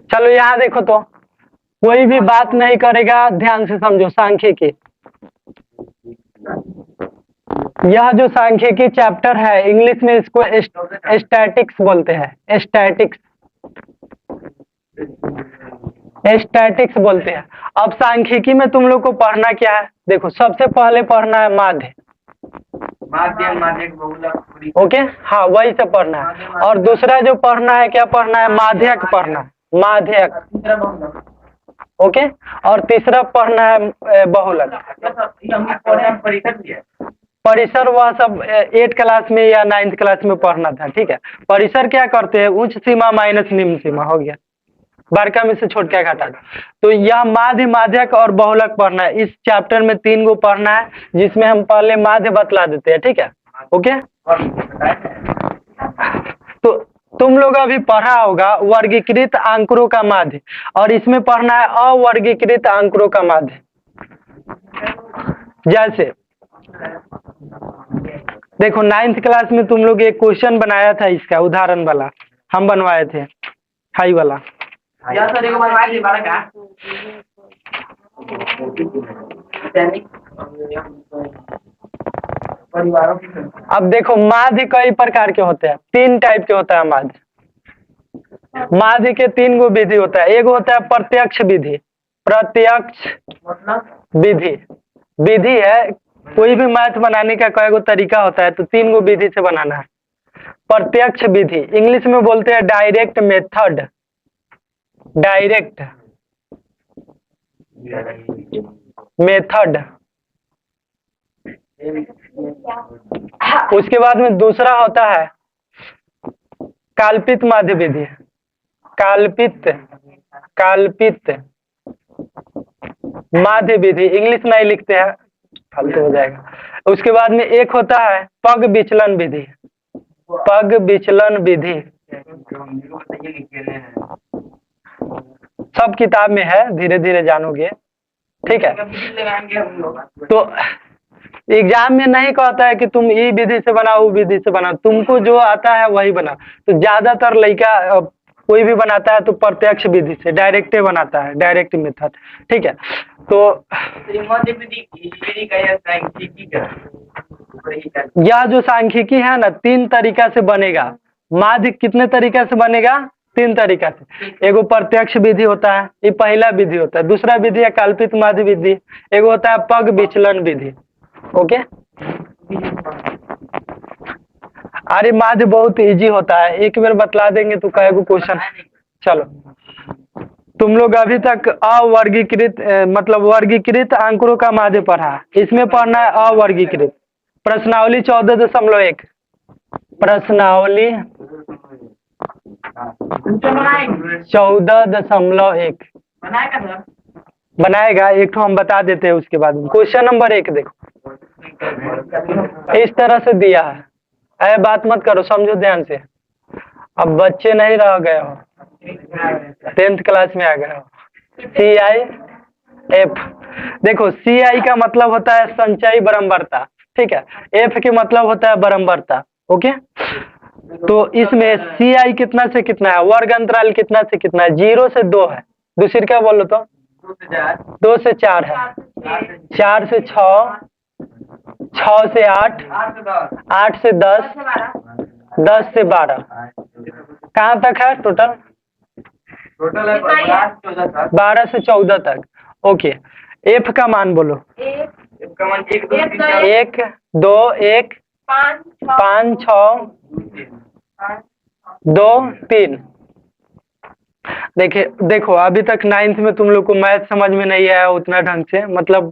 चलो यहाँ देखो तो, कोई भी बात नहीं करेगा, ध्यान से समझो सांख्यिकी। यह जो सांख्यिकी चैप्टर है, इंग्लिश में इसको स्टैटिक्स बोलते हैं, स्टैटिक्स, स्टैटिक्स बोलते हैं। अब सांख्यिकी में तुम लोग को पढ़ना क्या है, देखो सबसे पहले पढ़ना है माध्य, ओके, हाँ वही सब पढ़ना है। और दूसरा जो पढ़ना है, क्या पढ़ना है, माध्यक पढ़ना है, माध्यक, ओके। और तीसरा पढ़ना है बहुलक। परिसर वह सब 8 क्लास में या 9th क्लास में पढ़ना था, ठीक है। परिसर क्या करते हैं, उच्च सीमा माइनस निम्न सीमा, हो गया, बारका में से छोट क्या घटा। तो यह माध्य, माध्यक और बहुलक पढ़ना है। इस चैप्टर में 3 गो पढ़ना है, जिसमें हम पहले माध्य बतला देते हैं, ठीक है, ओके। तो तुम लोग अभी पढ़ा होगा वर्गीकृत आंकड़ों का माध्य, और इसमें पढ़ना है अवर्गीकृत आंकड़ों का माध्य। जैसे देखो 9th क्लास में तुम लोग एक क्वेश्चन बनाया था, इसका उदाहरण वाला हम बनवाए थे, हाई वाला। अब देखो माध्य कई प्रकार के होते हैं, 3 टाइप के होता है माध्य। माध्य के 3 गो विधि होता है। एक होता है प्रत्यक्ष विधि, प्रत्यक्ष विधि, विधि है, कोई भी मैथ बनाने का कई गो तरीका होता है, तो 3 गो विधि से बनाना है। प्रत्यक्ष विधि इंग्लिश में बोलते हैं डायरेक्ट मेथड, डायरेक्ट मेथड। उसके बाद में दूसरा होता है काल्पित माध्य विधि, काल्पित, काल्पित माध्य विधि, इंग्लिश नहीं लिखते हैं फालतू हो जाएगा। उसके बाद में एक होता है पग विचलन विधि, पग विचलन विधि, सब किताब में है, धीरे धीरे जानोगे, ठीक है। तो एग्जाम में नहीं कहता है कि तुम ये विधि से बनाओ, वो विधि से बनाओ, तुमको जो आता है वही बनाओ। तो ज्यादातर लड़का कोई भी बनाता है तो प्रत्यक्ष विधि से, डायरेक्ट बनाता है, डायरेक्ट मेथड, ठीक है। तो यह जो सांख्यिकी है ना, 3 तरीका से बनेगा। माध्य कितने तरीका से बनेगा, 3 तरीका से। एगो प्रत्यक्ष विधि होता है, ये पहला विधि होता है। दूसरा विधि है कल्पित माध्य विधि, एगो होता है पग विचलन विधि, ओके। अरे माध्य बहुत इजी होता है, एक बार बतला देंगे तो कई गो क्वेश्चन। चलो तुम लोग अभी तक अवर्गीकृत मतलब वर्गीकृत आंकड़ों का माध्य पढ़ा, इसमें पढ़ना है अवर्गीकृत। प्रश्नावली 14.1, प्रश्नावली 14.1 बनाएगा। एक तो हम बता देते हैं, उसके बाद क्वेश्चन नंबर 1 देखो, इस तरह से दिया है। ऐ बात मत करो, समझो ध्यान से। अब बच्चे नहीं रह गए हो, 10th क्लास में आ गए हो। CIF देखो, CI का मतलब होता है संचयी बारंबारता, ठीक है। F के मतलब होता है बारंबारता, ओके। तो इसमें CI कितना से कितना है, वर्ग अंतराल कितना से कितना है, 0 से 2 है। दूसरी क्या बोलो तो 2 से 4 है, 4 से 6, 6 से 8, 8 से 10, 10 से 12, कहाँ तक है टोटल, टोटल है 12 से 14 तक, ओके। एफ का मान बोलो, एफ का मान 1 2 1 5 6 2 3। देखिए देखो, अभी तक 9th में तुम लोग को मैथ समझ में नहीं आया उतना ढंग से, मतलब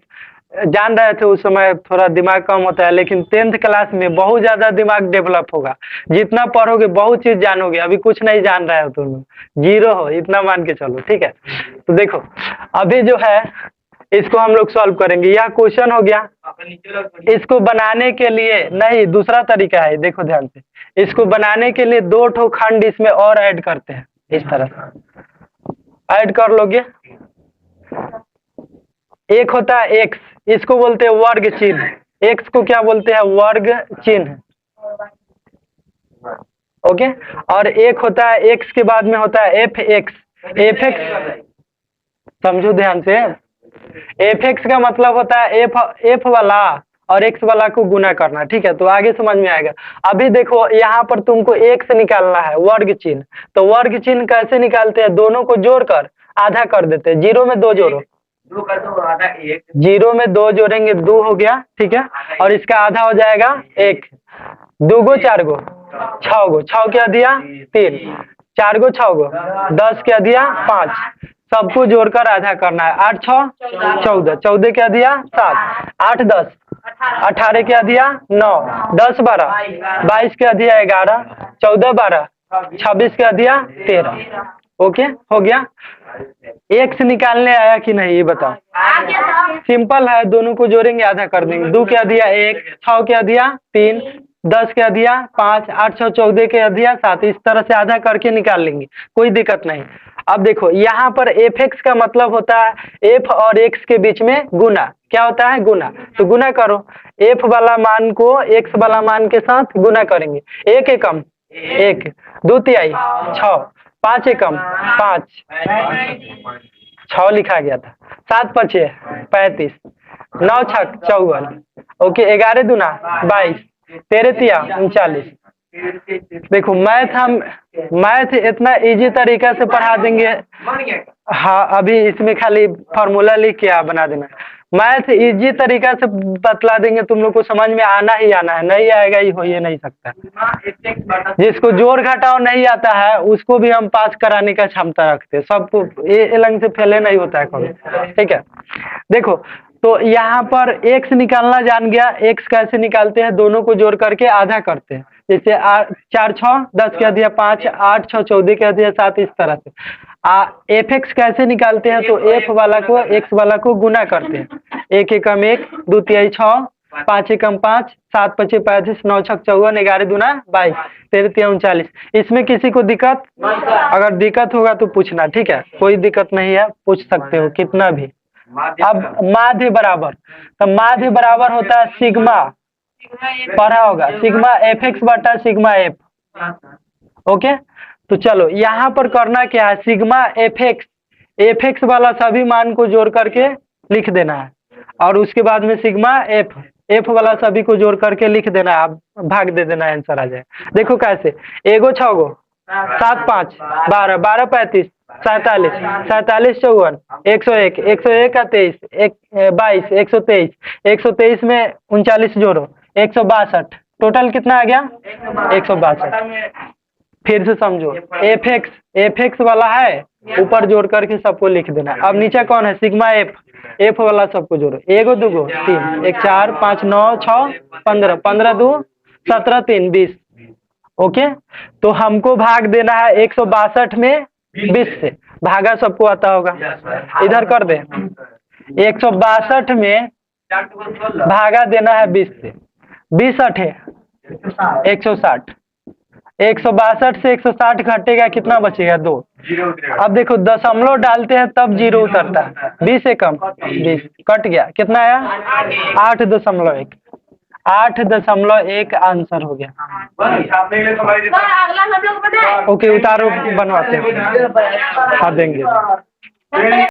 जान रहे थे उस समय, थोड़ा दिमाग कम होता है, लेकिन 10th क्लास में बहुत ज्यादा दिमाग डेवलप होगा। जितना पढ़ोगे बहुत चीज जानोगे, अभी कुछ नहीं जान रहे हो तुम लोग, 0 हो, इतना मान के चलो, ठीक है। तो देखो अभी जो है इसको हम लोग सॉल्व करेंगे। यह क्वेश्चन हो गया। इसको बनाने के लिए नहीं, दूसरा तरीका है, देखो ध्यान से। इसको बनाने के लिए 2 ठो खंड इसमें और ऐड करते हैं, इस तरह से ऐड कर लोगे। एक होता है एक्स, इसको बोलते हैं वर्ग चिन्ह। एक्स को क्या बोलते हैं, वर्ग चिन्ह। ओके। और एक होता है एक्स के बाद में होता है एफ एक्स। एफ एक्स समझो ध्यान से, एफ एक्स का मतलब होता है एफ एफ वाला और एक्स वाला को गुना करना, ठीक है। तो आगे समझ में आएगा। अभी देखो यहाँ पर तुमको एक्स निकालना है, वर्ग चिन्ह। तो वर्ग चिन्ह कैसे निकालते हैं, दोनों को जोड़कर आधा कर देते हैं। जीरो में दो जोड़ो, दो कर दो आधा एक, जीरो में दो जोड़ेंगे दो हो गया, ठीक है। और इसका आधा हो जाएगा एक। दो गो चार गो छह गो, छह क्या दिया तीन, चार गो छह गो 10 क्या दिया 5। सबको जोड़कर आधा करना है। 8 6 14, 14 क्या दिया 7, 8 10 18 क्या दिया 9, 10 12 22 क्या दिया 11, 14 12 26 क्या दिया 13। ओके हो गया। एक्स निकालने आया कि नहीं ये बताओ। सिंपल है, दोनों को जोड़ेंगे आधा कर देंगे। 2 क्या दिया 1, 6 क्या दिया 3, 10 क्या दिया 5, 8 6 14 क्या दिया 7। इस तरह से आधा करके निकाल लेंगे, कोई दिक्कत नहीं। अब देखो यहाँ पर एफ एक्स का मतलब होता है एफ और एक्स के बीच में गुना। क्या होता है गुना। तो गुना करो, एफ वाला मान को एक्स वाला मान के साथ गुना करेंगे। एक एकम एक, दो तिहाई 6, 5 एकम 5, 6 लिखा गया था, 7 पचे 35, 9 छक 54, ओके 11 दूना 22, 13 तिया 39। देखो मैथ इतना इजी तरीका से पढ़ा देंगे। हाँ अभी इसमें खाली फार्मूला लिख के आप बना देना। मैथ इजी तरीका से बतला देंगे, तुम लोग को समझ में आना ही आना है, नहीं आएगा ही हो ये नहीं सकता। जिसको जोड़ घटाव नहीं आता है उसको भी हम पास कराने का क्षमता रखते हैं, सबको ये लंग से फैले नहीं होता है कभी, ठीक है। देखो तो यहाँ पर एक्स निकालना जान गया। एक्स कैसे निकालते हैं, दोनों को जोड़ करके आधा करते हैं। जैसे 4 6 10 क्या दिया 5, 8 6 14 क्या दिया 7। इस तरह से एफ एक्स कैसे निकालते हैं, तो एफ वाला को एक्स वाला को गुना करते हैं। एक एकम एक, दो तिहाई 6, 5 एकम 5, 7 पचे 35, 9 छक 54, 11 दूना 22, 13 तिया 39। इसमें किसी को दिक्कत, अगर दिक्कत होगा तो पूछना, ठीक है। कोई दिक्कत नहीं है, पूछ सकते हो कितना भी। अब माध्य बराबर, तो माध्य बराबर होता है सिग्मा, पढ़ा होगा सिग्मा एफ एक्स बटा सिग्मा एफ। ओके तो चलो यहाँ पर करना क्या है, सिग्मा एफ एक्स वाला सभी मान को जोड़ करके लिख देना है, और उसके बाद में सिग्मा एफ वाला सभी को जोड़ करके लिख देना है। आप भाग दे देना, आंसर आ जाए। देखो कैसे, एगो 6 गो 7 5 12, 12 35 47, 47 54, 101, 101 का 23, 22, 123, 123 में 39 जोड़ो 162। टोटल कितना आ गया 162। फिर से समझो, एफ एक्स वाला है, ऊपर जोड़ करके सबको लिख देना। अब नीचे कौन है, सिग्मा एफ वाला सबको जोड़ो। एगो दूगो 3, 1 4 5 9 6 15, 15 2 17 3 20। ओके तो हमको भाग देना है 162 में 20 से, भागा सबको आता होगा, इधर कर दे। 162 में भागा देना है 20 से, 20 8 160, 162 से 160 घटेगा कितना बचेगा 2। अब देखो दशमलव डालते हैं तब जीरो उतरता है, 20 से कम 20 कट गया, कितना आया 8.1, 8.1 आंसर हो गया। ओके उतारो बनवाते हैं, हाँ देंगे।